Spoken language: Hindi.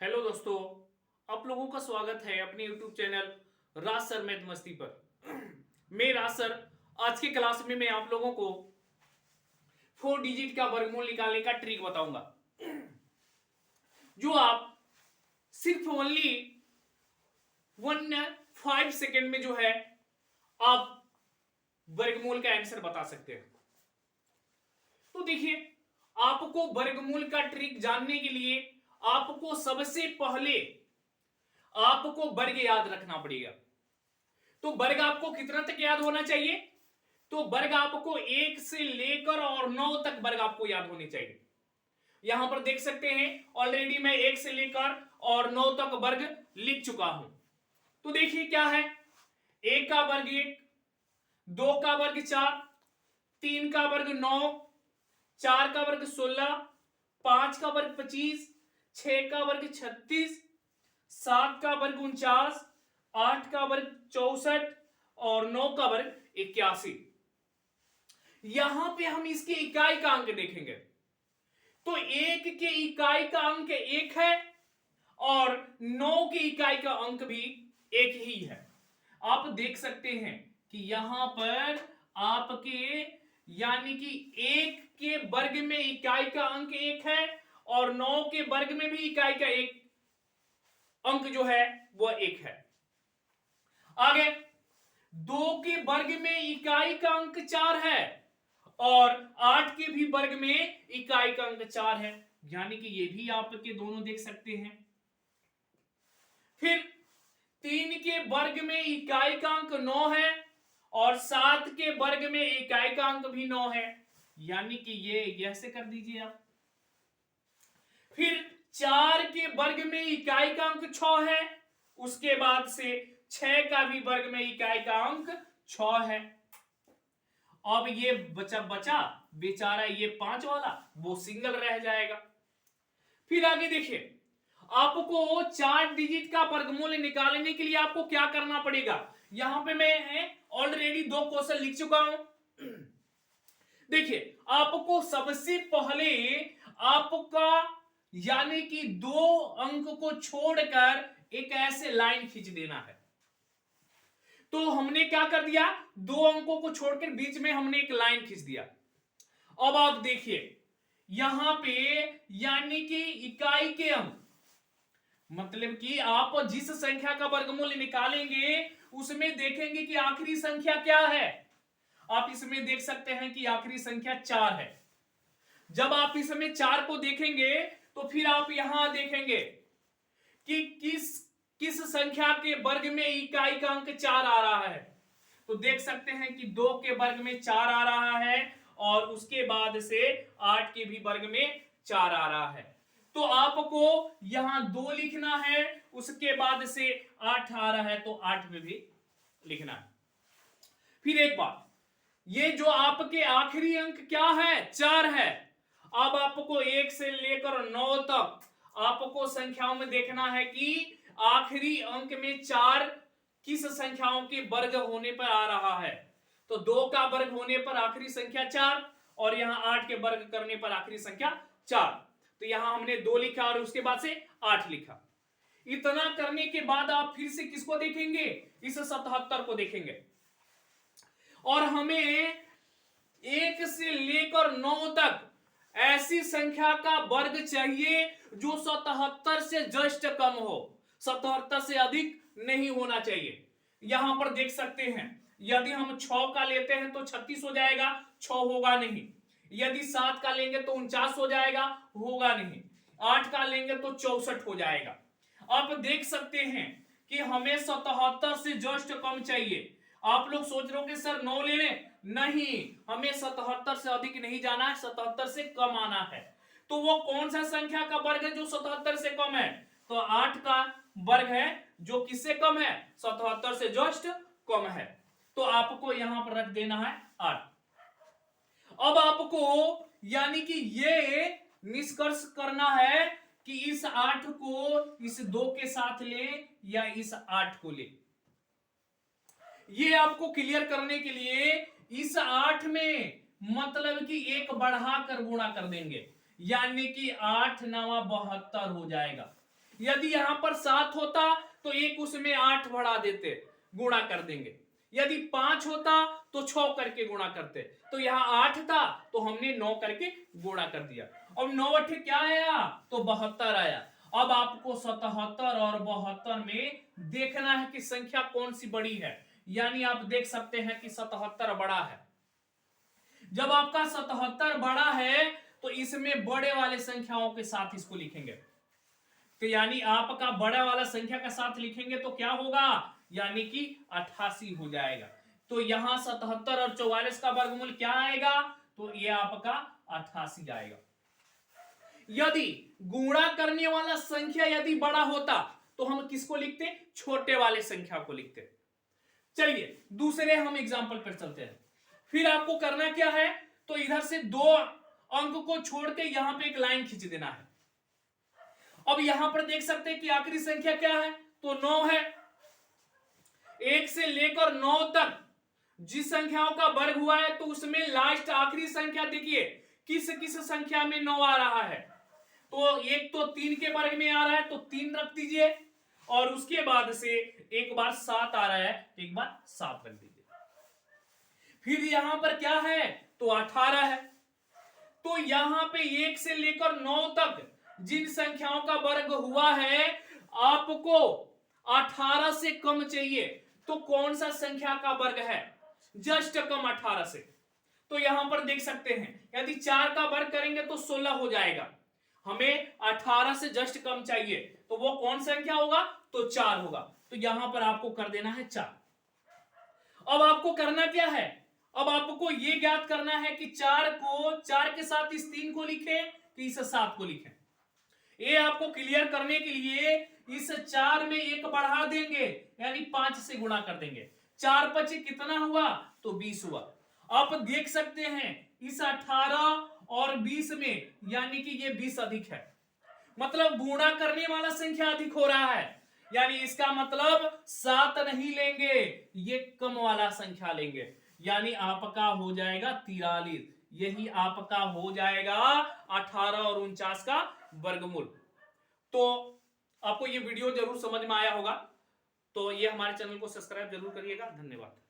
हेलो दोस्तों, आप लोगों का स्वागत है अपने YouTube चैनल राज सर मैथ मस्ती पर। मैं राज सर। आज की क्लास में मैं आप लोगों को 4 डिजिट का वर्गमूल निकालने का ट्रिक बताऊंगा, जो आप सिर्फ ओनली 5 सेकेंड में जो है आप वर्गमूल का आंसर बता सकते हैं। तो देखिए, आपको वर्गमूल का ट्रिक जानने के लिए आपको सबसे पहले आपको वर्ग याद रखना पड़ेगा। तो वर्ग आपको कितना तक याद होना चाहिए? तो वर्ग आपको 1 से लेकर और 9 तक वर्ग आपको याद होने चाहिए। यहां पर देख सकते हैं, ऑलरेडी मैं 1 से लेकर और 9 तक वर्ग लिख चुका हूं। तो देखिए क्या है, 1 का वर्ग 1, 2 का वर्ग 4, 3 का वर्ग 9, 4 का वर्ग 16, 5 का वर्ग 25, 6 का वर्ग 36, 7 का वर्ग 49, 8 का वर्ग 64 और 9 का वर्ग 81। यहां पे हम इसके इकाई का अंक देखेंगे तो 1 के इकाई का अंक 1 है और 9 के इकाई का अंक भी 1 ही है। आप देख सकते हैं कि यहां पर आपके यानी कि 1 के वर्ग में इकाई का अंक 1 है और 9 के वर्ग में भी इकाई का एक अंक जो है वह 1 है। आगे 2 के वर्ग में इकाई का अंक 4 है और 8 के भी वर्ग में इकाई का अंक 4 है, यानी कि ये भी आपके दोनों देख सकते हैं। फिर 3 के वर्ग में इकाई का अंक 9 है और 7 के वर्ग में इकाई का अंक भी 9 है, यानी कि ये ऐसे कर दीजिए आप। फिर 4 के वर्ग में इकाई का अंक 6 है, उसके बाद से 6 का भी वर्ग में इकाई का अंक 6 है। अब ये बचा बेचारा ये 5 वाला वो सिंगल रह जाएगा। फिर आगे देखिए, आपको 4 डिजिट का वर्गमूल निकालने के लिए आपको क्या करना पड़ेगा। यहां पे मैं ऑलरेडी 2 क्वेश्चन लिख चुका हूं। देखिए, आपको सबसे पहले आपका यानी कि 2 अंक को छोड़कर एक ऐसे लाइन खींच देना है। तो हमने क्या कर दिया, 2 अंकों को छोड़कर बीच में हमने एक लाइन खींच दिया। अब आप देखिए यहां पे यानी कि इकाई के अंक, मतलब कि आप जिस संख्या का वर्गमूल निकालेंगे उसमें देखेंगे कि आखिरी संख्या क्या है। आप इसमें देख सकते हैं कि आखिरी संख्या 4 है। जब आप इसमें 4 को देखेंगे तो फिर आप यहां देखेंगे कि किस संख्या के वर्ग में इकाई का अंक 4 आ रहा है। तो देख सकते हैं कि 2 के वर्ग में 4 आ रहा है और उसके बाद से 8 के भी वर्ग में 4 आ रहा है। तो आपको यहां 2 लिखना है, उसके बाद से 8 आ रहा है तो 8 में भी लिखना है। फिर एक बात, ये जो आपके आखिरी अंक क्या है, 4 है। अब आपको 1 से लेकर 9 तक आपको संख्याओं में देखना है कि आखिरी अंक में 4 किस संख्याओं के वर्ग होने पर आ रहा है। तो 2 का वर्ग होने पर आखिरी संख्या 4 और यहां 8 के वर्ग करने पर आखिरी संख्या 4। तो यहां हमने 2 लिखा और उसके बाद से 8 लिखा। इतना करने के बाद आप फिर से किसको देखेंगे, इस 77 को देखेंगे और हमें 1 से लेकर 9 तक ऐसी संख्या का वर्ग चाहिए जो 77 से जस्ट कम हो, 77 से अधिक नहीं होना चाहिए। यहां पर देख सकते हैं, यदि हम 6 का लेते हैं तो 36 हो जाएगा, 6 होगा नहीं। यदि 7 का लेंगे तो 49 हो जाएगा, होगा नहीं। 8 का लेंगे तो 64 हो जाएगा। आप देख सकते हैं कि हमें 77 से जस्ट कम चाहिए। आप लोग सोच रहे हो कि सर 9 ले लें, नहीं, हमें 77 से अधिक नहीं जाना है, 77 से कम आना है। तो वो कौन सा संख्या का वर्ग है जो 77 से कम है? तो 8 का वर्ग है जो किससे कम है, 77 से जस्ट कम है। तो आपको यहां पर रख देना है 8। अब आपको यानी कि ये निष्कर्ष करना है कि इस 8 को इस 2 के साथ ले या इस 8 को ले। ये आपको क्लियर करने के लिए इस 8 में मतलब कि एक बढ़ाकर गुणा कर देंगे, यानी कि 8 9 72 हो जाएगा। यदि यहां पर 7 होता तो एक उसमें 8 बढ़ा देते, गुणा कर देंगे। यदि 5 होता तो 6 करके गुणा करते। तो यहां 8 था तो हमने 9 करके गुणा कर दिया। अब 9 अठे क्या आया? तो 72 आया। अब आपको 77 और 72 में देखना है कि संख्या कौन सी बड़ी है। यानी आप देख सकते हैं कि 77 बड़ा है। जब आपका 77 बड़ा है तो इसमें बड़े वाले संख्याओं के साथ इसको लिखेंगे। तो यानी आपका बड़ा वाला संख्या का साथ लिखेंगे तो क्या होगा? यानी कि 88 हो जाएगा। तो यहां 77 और 44 का वर्गमूल क्या आएगा? तो ये आपका 88 आएगा। यदि गुणा करने वाला संख्या यदि बड़ा होता तो हम किसको लिखते? छोटे वाले संख्या को लिखते। चलिए दूसरे हम एग्जांपल पर चलते हैं। फिर आपको करना क्या है? तो इधर से 2 अंक को छोड़ के यहां पे एक लाइन खींच देना है। अब यहां पर देख सकते हैं कि आखिरी संख्या क्या है? तो 9 है। 1 से लेकर 9 तक जिस संख्याओं का वर्ग हुआ है तो उसमें लास्ट आखिरी संख्या देखिए किस किस संख्या में 9 आ रहा है। तो एक तो 3 के वर्ग में आ रहा है तो 3 रख दीजिए, और उसके बाद से एक बार 7 आ रहा है, एक बार 7 रख दीजिए। फिर यहां पर क्या है? तो 18 है। तो यहां पे 1 से लेकर 9 तक जिन संख्याओं का वर्ग हुआ है आपको 18 से कम चाहिए। तो कौन सा संख्या का वर्ग है? जस्ट कम 18 से। तो यहां पर देख सकते हैं यदि 4 का वर्ग करेंगे तो 16 हो जाएगा। हमें 18 से जस्ट कम चाहिए तो वो कौन संख्या होगा? तो 4 होगा। तो यहां पर आपको कर देना है 4। अब आपको करना क्या है? अब आपको यह ज्ञात करना है कि 4 के साथ इस 3 को लिखें कि इस 7 को लिखें। ये आपको क्लियर करने के लिए इस 4 में 1 बढ़ा देंगे, यानी 5 से गुणा कर देंगे। 4 पचे कितना हुआ? तो 20 हुआ। आप देख सकते हैं इस 18 और 20 में यानी कि ये 20 अधिक है, मतलब गुणा करने वाला संख्या अधिक हो रहा है। यानी इसका मतलब 7 नहीं लेंगे, ये कम वाला संख्या लेंगे। यानी आपका हो जाएगा 43। यही आपका हो जाएगा 18 और 49 का वर्गमूल। तो आपको ये वीडियो जरूर समझ में आया होगा। तो ये हमारे चैनल को सब्सक्राइब जरूर करिएगा। धन्यवाद।